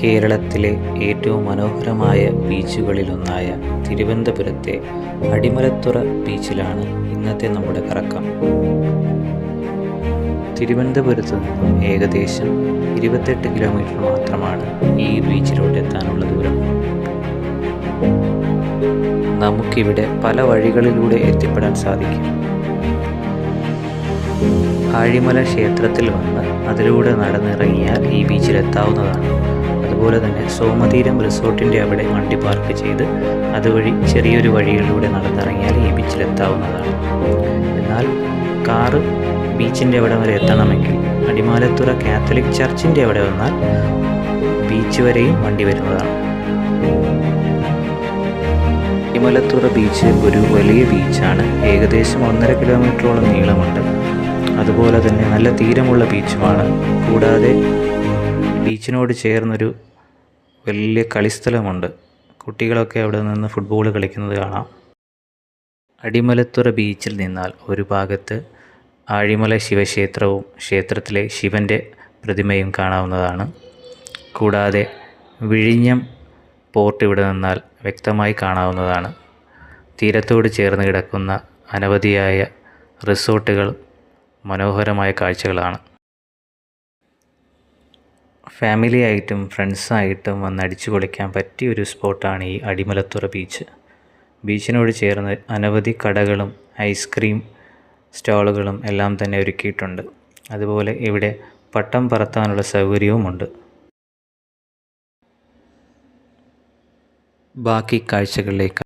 കേരളത്തിലെ ഏറ്റവും മനോഹരമായ ബീച്ചുകളിലൊന്നായ തിരുവനന്തപുരത്തെ അടിമലത്തുറ ബീച്ചിലാണ് ഇന്നത്തെ നമ്മുടെ കറക്കം. തിരുവനന്തപുരത്ത് നിന്നും ഏകദേശം 28 കിലോമീറ്റർ മാത്രമാണ് ഈ ബീച്ചിലോട്ട് എത്താനുള്ള ദൂരം. നമുക്കിവിടെ പല വഴികളിലൂടെ എത്തിപ്പെടാൻ സാധിക്കും. ആഴിമല ക്ഷേത്രത്തിൽ വന്ന് അതിലൂടെ നടന്നിറങ്ങിയാൽ ഈ ബീച്ചിലെത്താവുന്നതാണ്. അതുപോലെ തന്നെ സോമതീരം റിസോർട്ടിൻ്റെ അവിടെ വണ്ടി പാർക്ക് ചെയ്ത് അതുവഴി ചെറിയൊരു വഴികളിലൂടെ നടന്നിറങ്ങിയാൽ ഈ ബീച്ചിലെത്താവുന്നതാണ്. എന്നാൽ കാറ് ബീച്ചിൻ്റെ അവിടെ വരെ എത്തണമെങ്കിൽ അടിമാലത്തുറ കാത്തലിക് ചർച്ചിൻ്റെ അവിടെ വന്നാൽ ബീച്ച് വരെയും വണ്ടി വരുന്നതാണ്. അടിമലത്തുറ ബീച്ച് ഒരു വലിയ ബീച്ചാണ്. ഏകദേശം 1.5 കിലോമീറ്ററോളം നീളമുണ്ട്. അതുപോലെ തന്നെ നല്ല തീരമുള്ള ബീച്ചുമാണ്. കൂടാതെ ബീച്ചിനോട് ചേർന്നൊരു വലിയ കളിസ്ഥലമുണ്ട്. കുട്ടികളൊക്കെ അവിടെ നിന്ന് ഫുട്ബോൾ കളിക്കുന്നത് കാണാം. അടിമലത്തുറ ബീച്ചിൽ നിന്നാൽ ഒരു ഭാഗത്ത് ആഴിമല ശിവക്ഷേത്രവും ക്ഷേത്രത്തിലെ ശിവൻ്റെ പ്രതിമയും കാണാവുന്നതാണ്. കൂടാതെ വിഴിഞ്ഞം പോർട്ട് ഇവിടെ നിന്നാൽ വ്യക്തമായി കാണാവുന്നതാണ്. തീരത്തോട് ചേർന്ന് കിടക്കുന്ന അനവധിയായ റിസോർട്ടുകൾ മനോഹരമായ കാഴ്ചകളാണ്. ഫാമിലി ആയിട്ടും ഫ്രണ്ട്സായിട്ടും വന്ന് അടിച്ചു പൊളിക്കാൻ പറ്റിയൊരു സ്പോട്ടാണ് ഈ അടിമലത്തുറ ബീച്ച്. ബീച്ചിനോട് ചേർന്ന് അനവധി കടകളും ഐസ്ക്രീം സ്റ്റാളുകളും എല്ലാം തന്നെ ഒരുക്കിയിട്ടുണ്ട്. അതുപോലെ ഇവിടെ പട്ടം പറത്താനുള്ള സൗകര്യവുമുണ്ട്. ബാക്കി കാഴ്ചകളിലേക്ക്